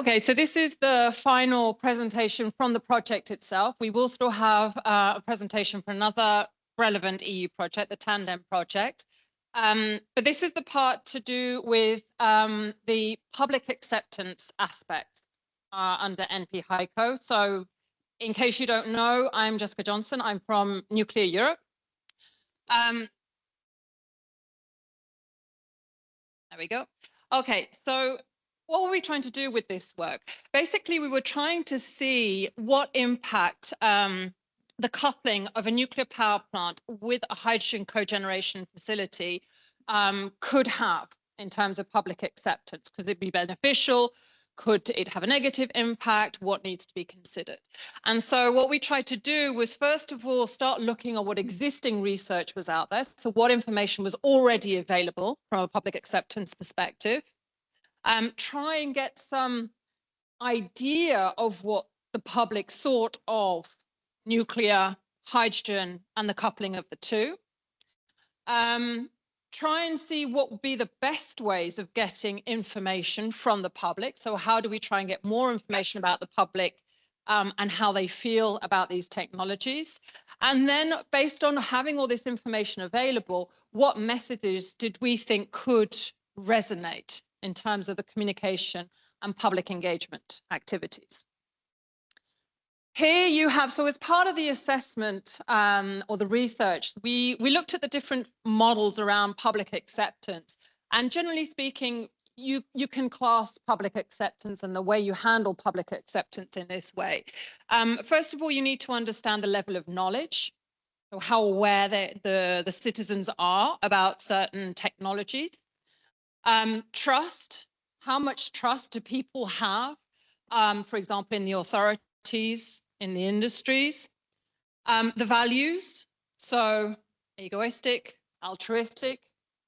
Okay, so this is the final presentation from the project itself. We will still have a presentation for another relevant EU project, the Tandem project. But this is the part to do with the public acceptance aspects under NPHyCo. So in case you don't know, I'm Jessica Johnson. I'm from Nuclear Europe. There we go. Okay, so what were we trying to do with this work? Basically, we were trying to see what impact the coupling of a nuclear power plant with a hydrogen cogeneration facility could have in terms of public acceptance. Could it be beneficial? Could it have a negative impact? What needs to be considered? And so what we tried to do was, first of all, start looking at what existing research was out there. So what information was already available from a public acceptance perspective. Try and get some idea of what the public thought of nuclear, hydrogen, and the coupling of the two. Try and see what would be the best ways of getting information from the public. So how do we try and get more information about the public and how they feel about these technologies? And then based on having all this information available, what messages did we think could resonate in terms of the communication and public engagement activities? Here you have, so as part of the assessment or the research, we looked at the different models around public acceptance. And generally speaking, you can class public acceptance and the way you handle public acceptance in this way. First of all, you need to understand the level of knowledge, so how aware the citizens are about certain technologies. Trust, how much trust do people have, for example, in the authorities, in the industries. The values, so egoistic, altruistic,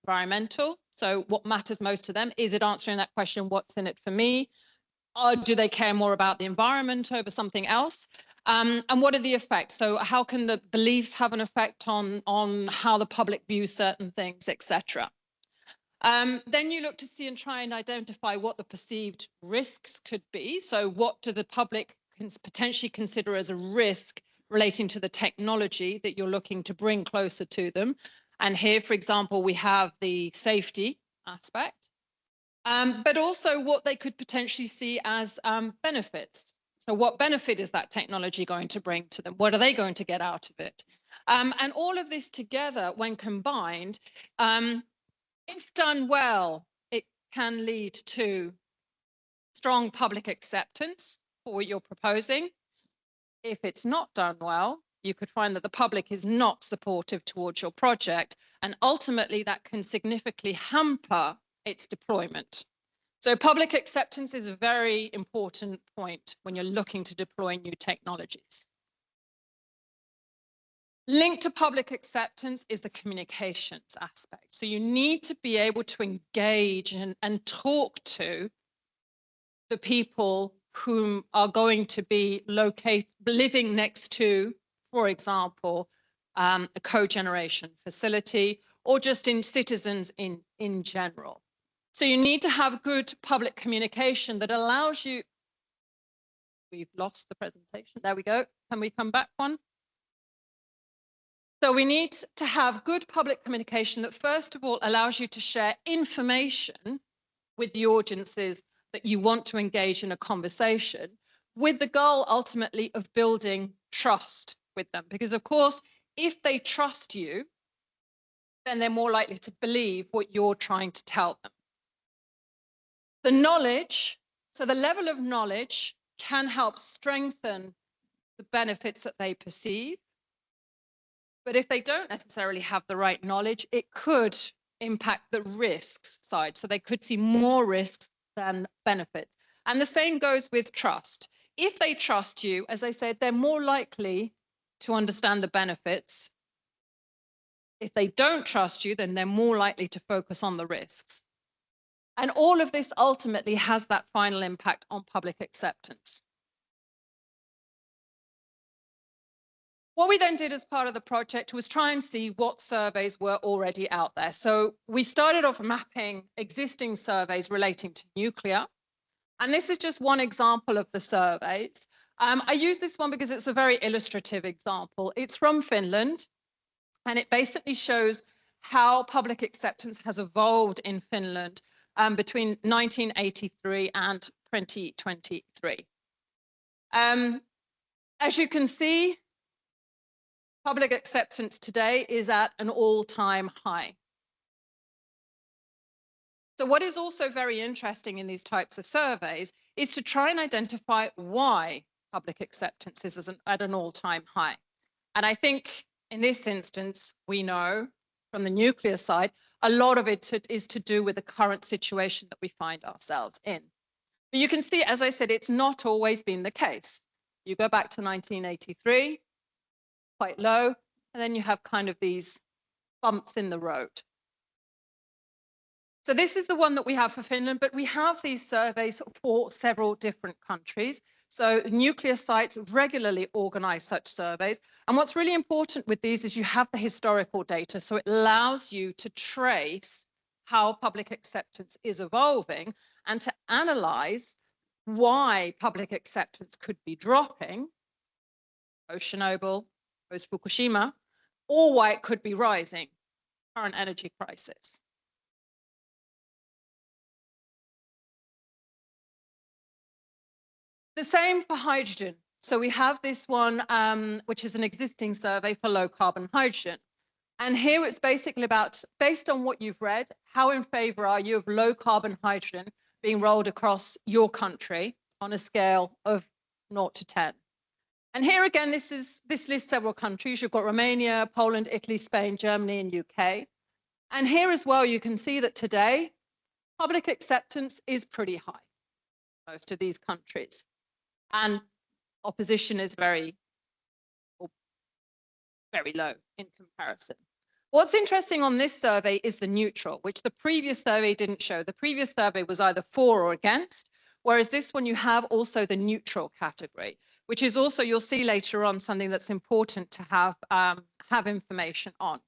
environmental. So what matters most to them? Is it answering that question, what's in it for me? Or do they care more about the environment over something else? And what are the effects? So how can the beliefs have an effect on how the public views certain things, etc.? Then you look to see and try and identify what the perceived risks could be. So what do the public potentially consider as a risk relating to the technology that you're looking to bring closer to them? And here, for example, we have the safety aspect, but also what they could potentially see as benefits. So what benefit is that technology going to bring to them? What are they going to get out of it? And all of this together, when combined, if done well, it can lead to strong public acceptance for what you're proposing. If it's not done well, you could find that the public is not supportive towards your project, and ultimately that can significantly hamper its deployment. So public acceptance is a very important point when you're looking to deploy new technologies. Linked to public acceptance is the communications aspect. So you need to be able to engage and talk to the people whom are going to be living next to, for example, a cogeneration facility, or just in citizens in general. So you need to have good public communication that allows you. We've lost the presentation. There we go. Can we come back one? So we need to have good public communication that, first of all, allows you to share information with the audiences that you want to engage in a conversation, with the goal ultimately of building trust with them. Because, of course, if they trust you, then they're more likely to believe what you're trying to tell them. The knowledge, so the level of knowledge can help strengthen the benefits that they perceive. But if they don't necessarily have the right knowledge, it could impact the risks side. So they could see more risks than benefits. And the same goes with trust. If they trust you, as I said, they're more likely to understand the benefits. If they don't trust you, then they're more likely to focus on the risks. And all of this ultimately has that final impact on public acceptance. What we then did as part of the project was try and see what surveys were already out there. So we started off mapping existing surveys relating to nuclear, And this is just one example of the surveys. I use this one because it's a very illustrative example. It's from Finland, and it basically shows how public acceptance has evolved in Finland between 1983 and 2023. As you can see, public acceptance today is at an all-time high. So what is also very interesting in these types of surveys is to try and identify why public acceptance is at an all-time high. And I think in this instance, we know from the nuclear side, a lot of it is to do with the current situation that we find ourselves in. But you can see, as I said, it's not always been the case. You go back to 1983, quite low, and then you have kind of these bumps in the road. So this is the one that we have for Finland, but we have these surveys for several different countries. So nuclear sites regularly organize such surveys. And what's really important with these is you have the historical data. So it allows you to trace how public acceptance is evolving and to analyze why public acceptance could be dropping, post-Chernobyl, post-Fukushima, or why it could be rising, current energy crisis. The same for hydrogen. So we have this one, which is an existing survey for low carbon hydrogen. And here it's basically about, based on what you've read, how in favor are you of low carbon hydrogen being rolled across your country on a scale of 0 to 10. And here again, this lists several countries. You've got Romania, Poland, Italy, Spain, Germany, and UK. And here as well, you can see that today, public acceptance is pretty high in most of these countries. And opposition is very low in comparison. What's interesting on this survey is the neutral, which the previous survey didn't show. The previous survey was either for or against, whereas this one you have also the neutral category, which is also, you'll see later on, something that's important to have information on.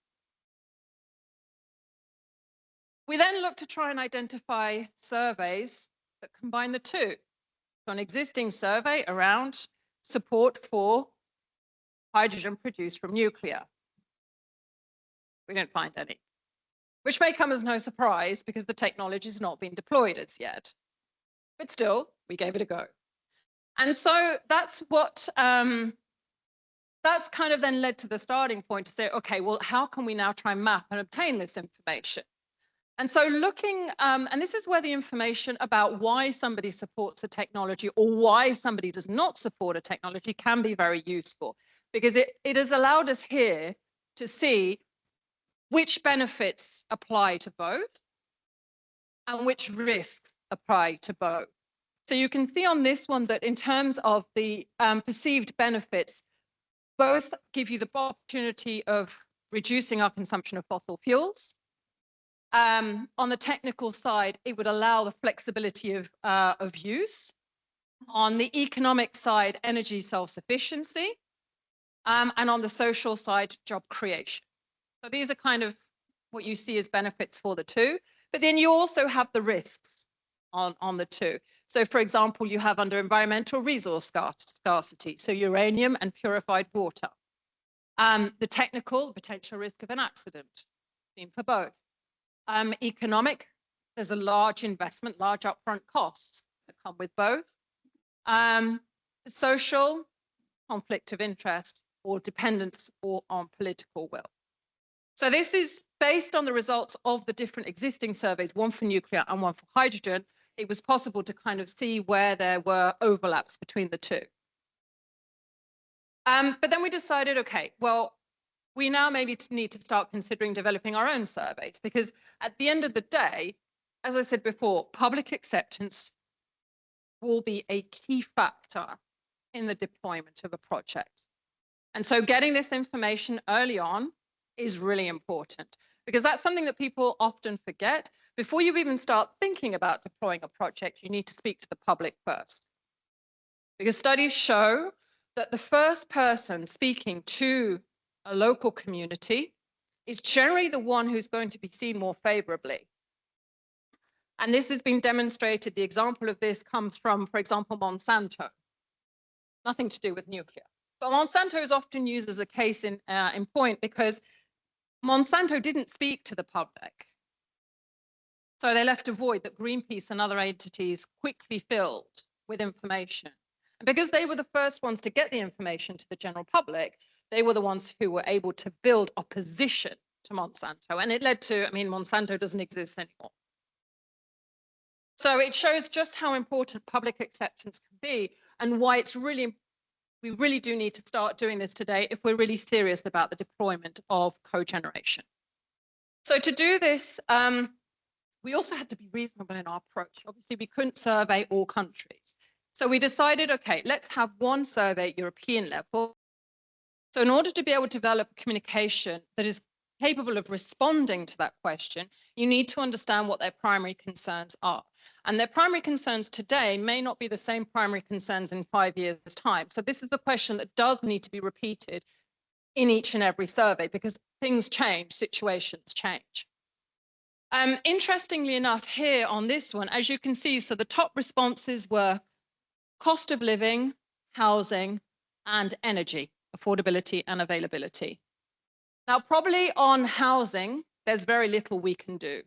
We then look to try and identify surveys that combine the two. So an existing survey around support for hydrogen produced from nuclear. We don't find any, which may come as no surprise because the technology has not been deployed as yet. But still, we gave it a go. And so that's what, that's kind of then led to the starting point to say, okay, well, how can we now try and map and obtain this information? And so looking, and this is where the information about why somebody supports a technology or why somebody does not support a technology can be very useful, because it has allowed us here to see which benefits apply to both and which risks apply to both. So you can see on this one that in terms of the perceived benefits, both give you the opportunity of reducing our consumption of fossil fuels. On the technical side, it would allow the flexibility of use. On the economic side, energy self-sufficiency. And on the social side, job creation. So these are kind of what you see as benefits for the two. But then you also have the risks on the two. So for example, you have under environmental resource scarcity, so uranium and purified water. The technical, potential risk of an accident, seen for both. Economic, there's a large investment, large upfront costs that come with both. Social, conflict of interest or dependence on political will. So this is based on the results of the different existing surveys, one for nuclear and one for hydrogen. It was possible to kind of see where there were overlaps between the two. But then we decided, okay, well, we now maybe need to start considering developing our own surveys, because at the end of the day, as I said before, public acceptance will be a key factor in the deployment of a project. And so getting this information early on is really important, because that's something that people often forget. Before you even start thinking about deploying a project, you need to speak to the public first. Because studies show that the first person speaking to a local community is generally the one who's going to be seen more favorably. And this has been demonstrated. The example of this comes from, for example, Monsanto. Nothing to do with nuclear. But Monsanto is often used as a case in point because Monsanto didn't speak to the public. So they left a void that Greenpeace and other entities quickly filled with information. And because they were the first ones to get the information to the general public, they were the ones who were able to build opposition to Monsanto. And it led to, I mean, Monsanto doesn't exist anymore. So it shows just how important public acceptance can be and why it's really, we really do need to start doing this today if we're really serious about the deployment of cogeneration. So to do this, we also had to be reasonable in our approach. Obviously, we couldn't survey all countries. So we decided, okay, let's have one survey at European level. So in order to be able to develop a communication that is capable of responding to that question, you need to understand what their primary concerns are. And their primary concerns today may not be the same primary concerns in 5 years' time. So this is a question that does need to be repeated in each and every survey because things change, situations change. Interestingly enough, here on this one, as you can see, so the top responses were cost of living, housing, and energy, affordability and availability. Now, probably on housing, there's very little we can do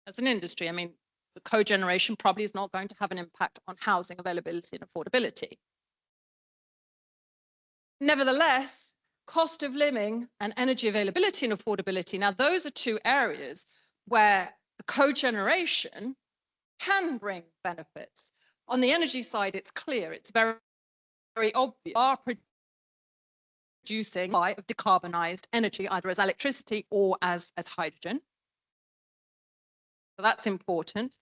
as an industry. I mean, the cogeneration probably is not going to have an impact on housing availability and affordability. Nevertheless, cost of living and energy availability and affordability, now those are two areas where the cogeneration can bring benefits. On the energy side, it's clear, it's very, very obvious. We are producing of decarbonized energy, either as electricity or as hydrogen. So that's important.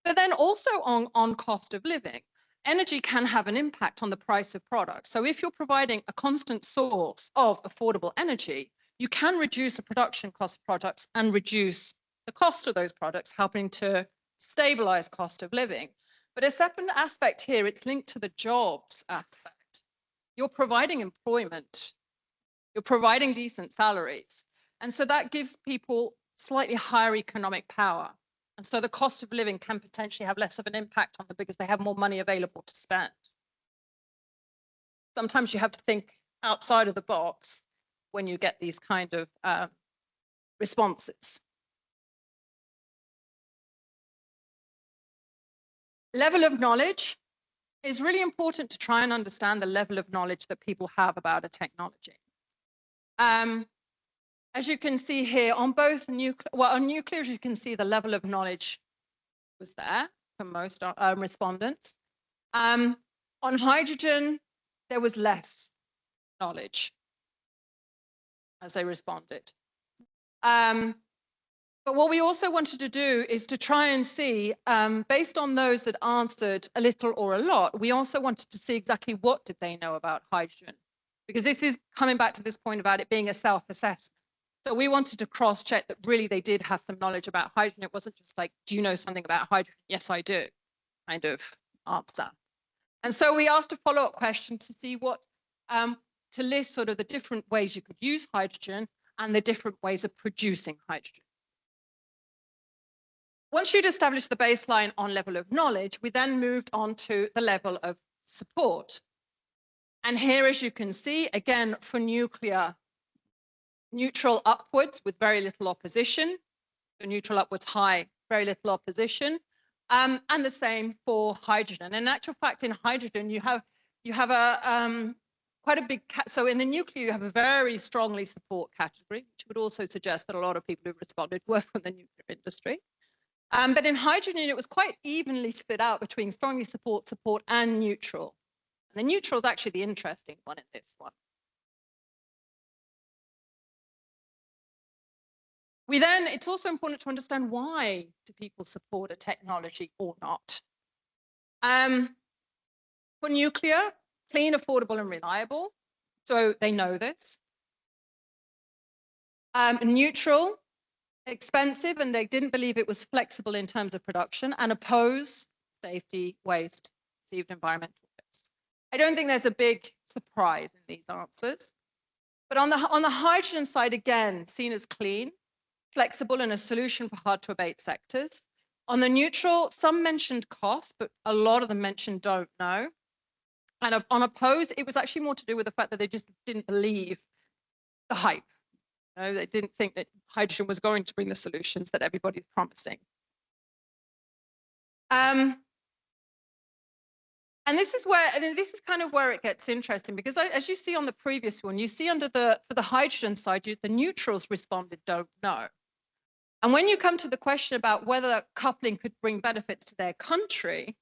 But then also on cost of living, energy can have an impact on the price of products. So if you're providing a constant source of affordable energy, you can reduce the production cost of products and reduce the cost of those products, helping to stabilize cost of living. But a second aspect here, it's linked to the jobs aspect. You're providing employment, you're providing decent salaries. And so that gives people slightly higher economic power. And so the cost of living can potentially have less of an impact on them because they have more money available to spend. Sometimes you have to think outside of the box when you get these kind of responses. Level of knowledge is really important to try and understand the level of knowledge that people have about a technology. As you can see here, on both nuclear, well, on nuclear, as you can see, the level of knowledge was there for most respondents. On hydrogen, there was less knowledge as they responded. But what we also wanted to do is to try and see, based on those that answered a little or a lot, we also wanted to see exactly what did they know about hydrogen, because this is coming back to this point about it being a self-assessment. So we wanted to cross-check that really they did have some knowledge about hydrogen. It wasn't just like, do you know something about hydrogen? Yes, I do, kind of answer. And so we asked a follow-up question to see what, to list sort of the different ways you could use hydrogen and the different ways of producing hydrogen. Once you'd established the baseline on level of knowledge, we then moved on to the level of support. And here, as you can see, again, for nuclear, neutral upwards with very little opposition, so neutral upwards high, very little opposition, and the same for hydrogen. And in actual fact, in hydrogen, you have a quite a big, so in the nuclear, you have a very strongly support category, which would also suggest that a lot of people who responded were from the nuclear industry. But in hydrogen, it was quite evenly split out between strongly support, and neutral. And the neutral is actually the interesting one in this one. It's also important to understand why do people support a technology or not. For nuclear, clean, affordable, and reliable. So they know this. Neutral, expensive, and they didn't believe it was flexible in terms of production, and oppose safety, waste, perceived environmental risks. I don't think there's a big surprise in these answers. But on the hydrogen side, again, seen as clean, flexible, and a solution for hard to abate sectors. On the neutral, some mentioned cost, but a lot of them mentioned don't know. And on oppose, it was actually more to do with the fact that they just didn't believe the hype. You know, they didn't think that hydrogen was going to bring the solutions that everybody's promising. And this is where, and this is kind of where it gets interesting, because as you see on the previous one, you see under for the hydrogen side, the neutrals responded don't know. And when you come to the question about whether coupling could bring benefits to their country,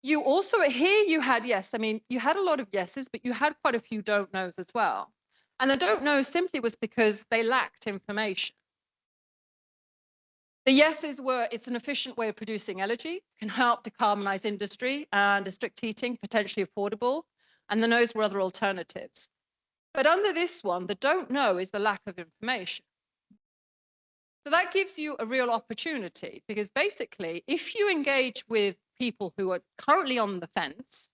you also, here you had yes, I mean, you had a lot of yeses, but you had quite a few don't knows as well. And the don't know simply was because they lacked information. The yeses were, it's an efficient way of producing energy, can help decarbonize industry and district heating, potentially affordable. And the no's were other alternatives. But under this one, the don't know is the lack of information. So that gives you a real opportunity, because basically, if you engage with people who are currently on the fence,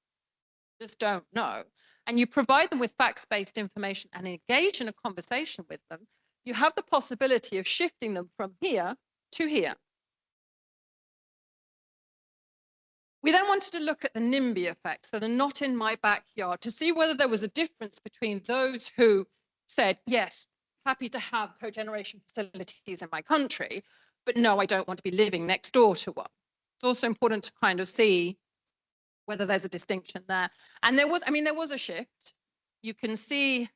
just don't know, and you provide them with facts-based information and engage in a conversation with them, you have the possibility of shifting them from here to here. We then wanted to look at the NIMBY effect, so the not in my backyard, to see whether there was a difference between those who said, yes, happy to have cogeneration facilities in my country, but no, I don't want to be living next door to one. It's also important to kind of see whether there's a distinction there. And there was, I mean, there was a shift. You can see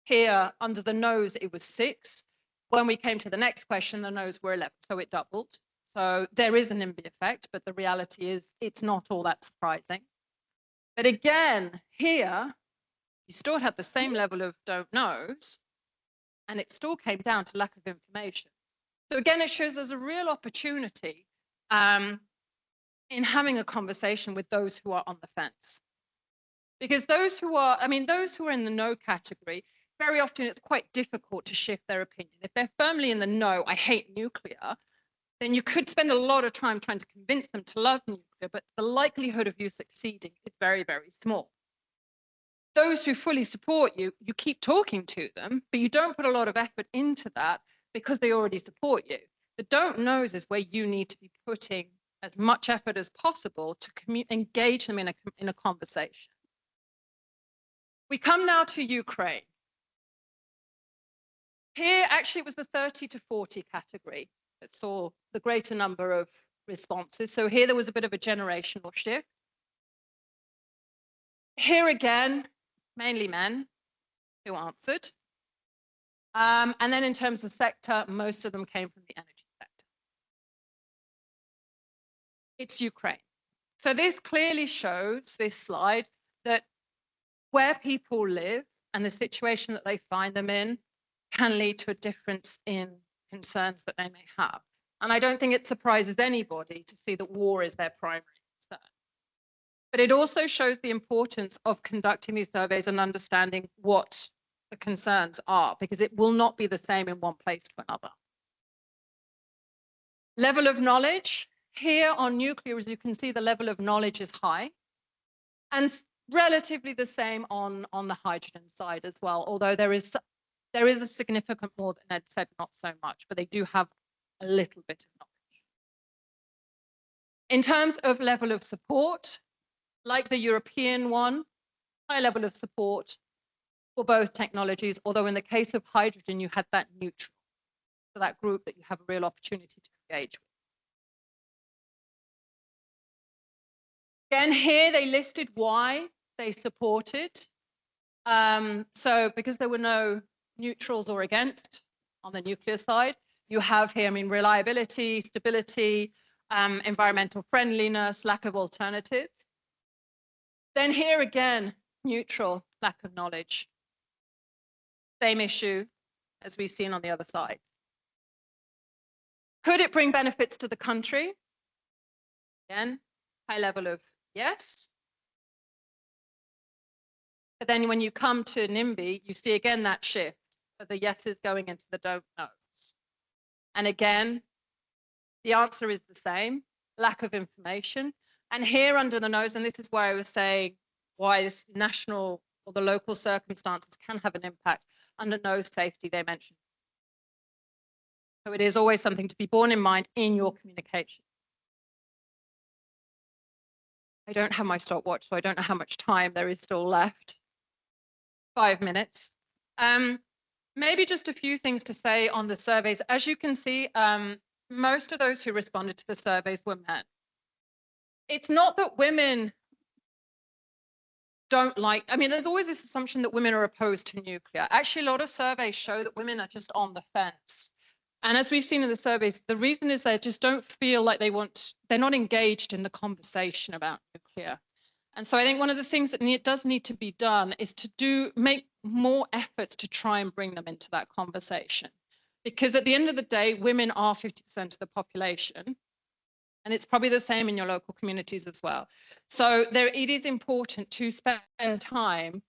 here under the no's, it was 6. When we came to the next question, the no's were 11, so it doubled. So there is an NIMBY effect, but the reality is it's not all that surprising. But again, here, you still had the same level of don't knows, and it still came down to lack of information. So again, it shows there's a real opportunity in having a conversation with those who are on the fence. Because those who are, I mean, those who are in the no category, very often it's quite difficult to shift their opinion. If they're firmly in the no, I hate nuclear, then you could spend a lot of time trying to convince them to love nuclear, but the likelihood of you succeeding is very, very small. Those who fully support you, you keep talking to them, but you don't put a lot of effort into that because they already support you. The don't knows is where you need to be putting as much effort as possible to engage them in a conversation. We come now to Ukraine. Here, actually, it was the 30 to 40 category that saw the greater number of responses. So here there was a bit of a generational shift. Here again, mainly men who answered. And then in terms of sector, most of them came from the energy sector. It's Ukraine. So this clearly shows, this slide, that where people live and the situation that they find them in can lead to a difference in concerns that they may have. And I don't think it surprises anybody to see that war is their primary concern. But it also shows the importance of conducting these surveys and understanding what the concerns are, because it will not be the same in one place to another. Level of knowledge. Here on nuclear, as you can see, the level of knowledge is high. And relatively the same on the hydrogen side as well, although there is a significant more than Ed said, not so much, but they do have a little bit of knowledge. In terms of level of support, like the European one, high level of support for both technologies, although in the case of hydrogen, you had that neutral, so that group that you have a real opportunity to engage with. Again, here they listed why they supported. So because there were no neutrals or against on the nuclear side, you have here, I mean, reliability, stability, environmental friendliness, lack of alternatives. Then here again, neutral, lack of knowledge. Same issue as we've seen on the other side. Could it bring benefits to the country? Again, high level of yes. But then when you come to NIMBY, you see again that shift of the yeses going into the don't knows. And again, the answer is the same, lack of information. And here under the nose, and this is where I was saying why this national or the local circumstances can have an impact. Under no safety, they mentioned. So it is always something to be borne in mind in your communication. I don't have my stopwatch, so I don't know how much time there is still left. 5 minutes. Maybe just a few things to say on the surveys. As you can see, most of those who responded to the surveys were men. It's not that women don't like, I mean, there's always this assumption that women are opposed to nuclear. Actually, a lot of surveys show that women are just on the fence. And as we've seen in the surveys, the reason is they just don't feel like they're not engaged in the conversation about nuclear. And so I think one of the things that does need to be done is to make more efforts to try and bring them into that conversation. Because at the end of the day, women are 50% of the population. And it's probably the same in your local communities as well. So it is important to spend time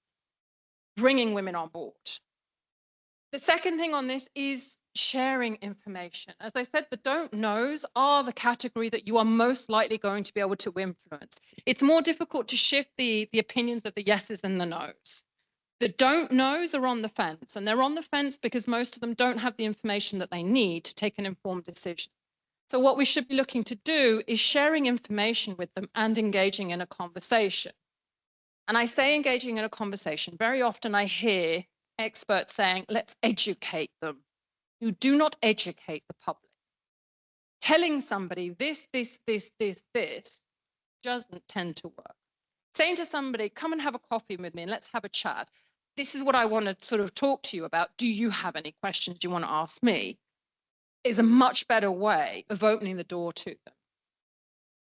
bringing women on board. The second thing on this is sharing information. As I said, the don't knows are the category that you are most likely going to be able to influence. It's more difficult to shift the opinions of the yeses and the nos. The don't knows are on the fence, and they're on the fence because most of them don't have the information that they need to take an informed decision. So what we should be looking to do is sharing information with them and engaging in a conversation. And I say engaging in a conversation, very often I hear experts saying, let's educate them. You do not educate the public. Telling somebody this doesn't tend to work. Saying to somebody, come and have a coffee with me and let's have a chat. This is what I want to sort of talk to you about. Do you have any questions you want to ask me? Is a much better way of opening the door to them.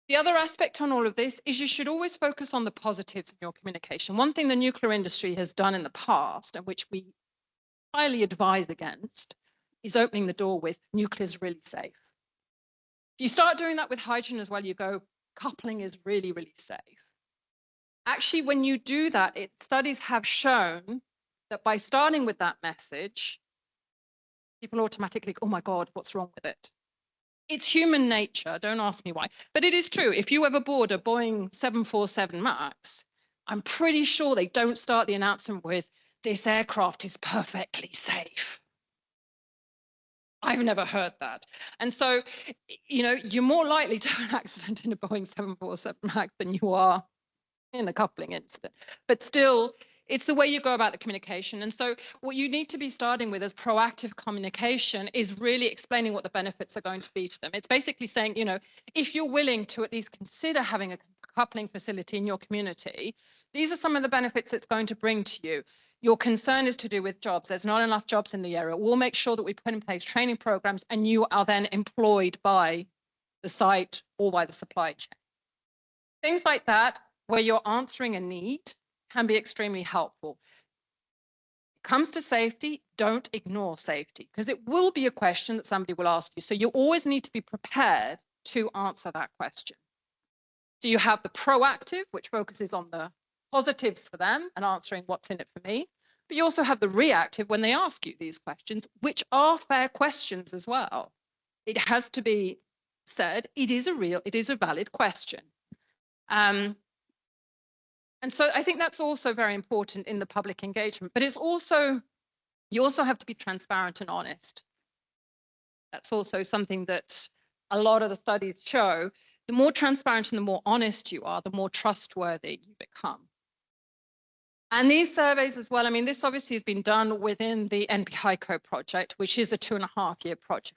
The other aspect on all of this is you should always focus on the positives in your communication. One thing the nuclear industry has done in the past, and which we highly advise against, is opening the door with nuclear is really safe. If you start doing that with hydrogen as well, you go, coupling is really, really safe. Actually, when you do that, studies have shown that by starting with that message, people automatically go, oh my God, what's wrong with it? It's human nature, don't ask me why. But it is true, if you ever board a Boeing 747 MAX, I'm pretty sure they don't start the announcement with, this aircraft is perfectly safe. I've never heard that. And so, you know, you're more likely to have an accident in a Boeing 747 MAX than you are in a coupling incident. But still, it's the way you go about the communication. And so what you need to be starting with as proactive communication is really explaining what the benefits are going to be to them. It's basically saying, you know, if you're willing to at least consider having a coupling facility in your community, these are some of the benefits it's going to bring to you. Your concern is to do with jobs. There's not enough jobs in the area. We'll make sure that we put in place training programs and you are then employed by the site or by the supply chain. Things like that, where you're answering a need, can be extremely helpful. When it comes to safety, don't ignore safety, because it will be a question that somebody will ask you. So you always need to be prepared to answer that question. So you have the proactive, which focuses on the positives for them and answering what's in it for me. But you also have the reactive when they ask you these questions, which are fair questions as well. It has to be said, it is a valid question. And so I think that's also very important in the public engagement, but you also have to be transparent and honest. That's also something that a lot of the studies show. The more transparent and the more honest you are, the more trustworthy you become. And these surveys as well, I mean, this obviously has been done within the NPHyCo project, which is a 2.5-year project.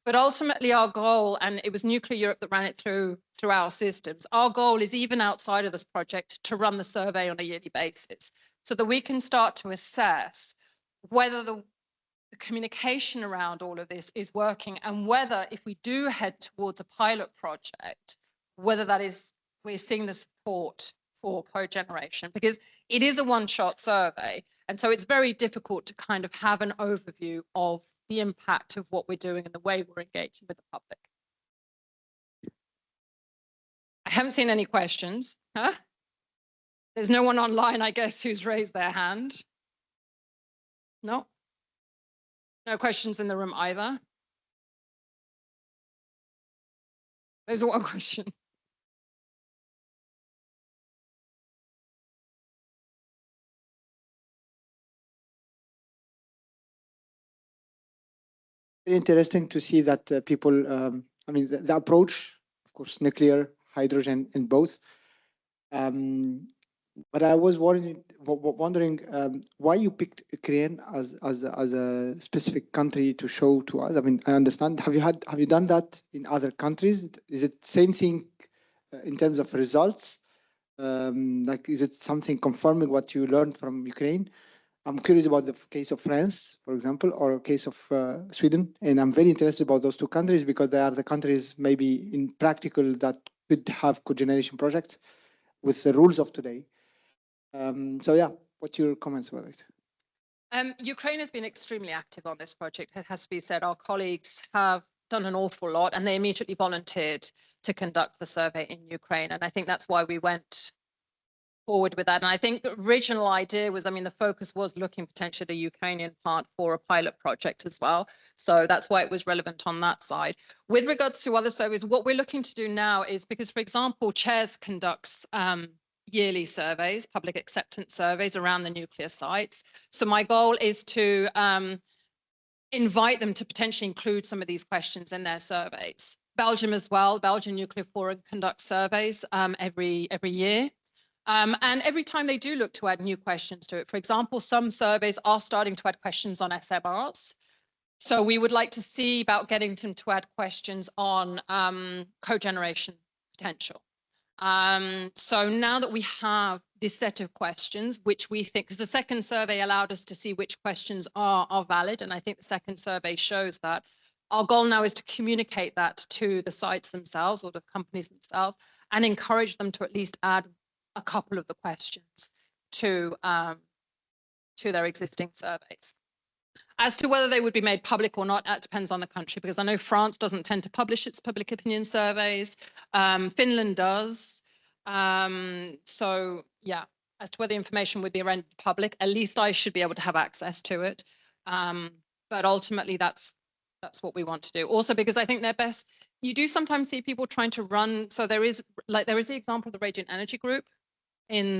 But ultimately our goal, and it was Nuclear Europe that ran it through our systems, our goal is even outside of this project to run the survey on a yearly basis so that we can start to assess whether the communication around all of this is working and whether if we do head towards a pilot project, whether we're seeing the support for cogeneration, because it is a one-shot survey. And so it's very difficult to kind of have an overview of the impact of what we're doing and the way we're engaging with the public. I haven't seen any questions. Huh? There's no one online, I guess, who's raised their hand. No? No questions in the room either? There's one question. Interesting to see that people, I mean, the approach, of course, nuclear, hydrogen, and both. But I was wondering why you picked Ukraine as a specific country to show to us. I mean, I understand. Have you done that in other countries? Is it same thing in terms of results? Like, is it something confirming what you learned from Ukraine? I'm curious about the case of France, for example, or case of Sweden, and I'm very interested about those two countries because they are the countries maybe in practical that could have cogeneration projects with the rules of today. So yeah, what's your comments about it? Ukraine has been extremely active on this project. It has to be said, our colleagues have done an awful lot, and they immediately volunteered to conduct the survey in Ukraine. And I think that's why we went forward with that. And I think the original idea was, I mean, the focus was looking potentially at the Ukrainian part for a pilot project as well. So that's why it was relevant on that side. With regards to other surveys, what we're looking to do now is, because, for example, Chairs conducts yearly surveys, public acceptance surveys around the nuclear sites. So my goal is to invite them to potentially include some of these questions in their surveys. Belgium as well, Belgian Nuclear Forum conducts surveys every year. And every time they do look to add new questions to it. For example, some surveys are starting to add questions on SMRs. So we would like to see about getting them to add questions on cogeneration potential. So now that we have this set of questions, which we think, because the second survey allowed us to see which questions are valid, and I think the second survey shows that, our goal now is to communicate that to the sites themselves or the companies themselves and encourage them to at least add a couple of the questions to their existing surveys. As to whether they would be made public or not, that depends on the country, because I know France doesn't tend to publish its public opinion surveys. Finland does. So yeah, as to whether information would be rendered public, at least I should be able to have access to it. But ultimately, that's what we want to do. Also, because I think they're best. You do sometimes see people trying to run. So there is the example of the Radiant Energy Group in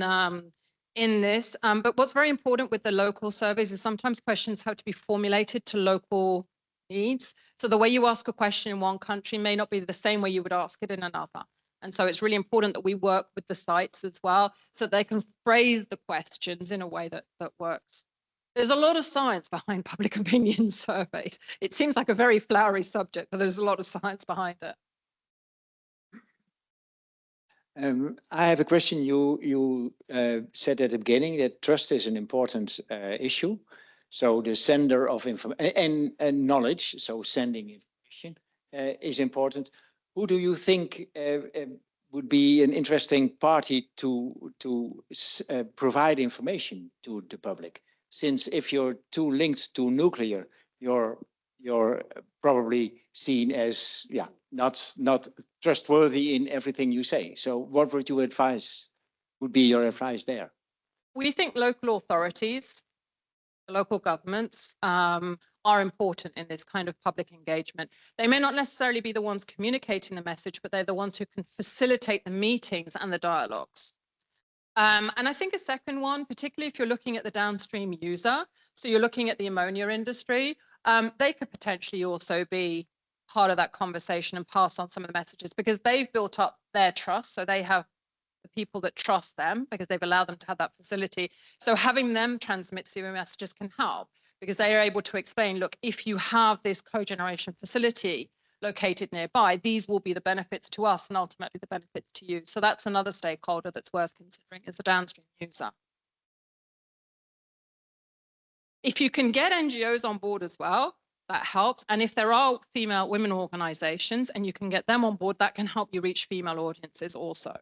this. But what's very important with the local surveys is sometimes questions have to be formulated to local needs. So the way you ask a question in one country may not be the same way you would ask it in another. And so it's really important that we work with the sites as well, so they can phrase the questions in a way that works. There's a lot of science behind public opinion surveys. It seems like a very flowery subject, but there's a lot of science behind it. I have a question. You said at the beginning that trust is an important issue. So the sender of information and knowledge, so sending information is important. Who do you think would be an interesting party to provide information to the public? Since if you're too linked to nuclear, you're probably seen as not trustworthy in everything you say. So what would you advise, would be your advice there? We think local authorities, local governments are important in this kind of public engagement. They may not necessarily be the ones communicating the message, but they're the ones who can facilitate the meetings and the dialogues. And I think a second one, particularly if you're looking at the downstream user, so you're looking at the ammonia industry, they could potentially also be part of that conversation and pass on some of the messages, because they've built up their trust. So they have the people that trust them because they've allowed them to have that facility. So having them transmit CMO messages can help, because they are able to explain, look, if you have this cogeneration facility located nearby, these will be the benefits to us and ultimately the benefits to you. So that's another stakeholder that's worth considering, is the downstream user. If you can get NGOs on board as well, that helps. And if there are women organizations and you can get them on board, that can help you reach female audiences also.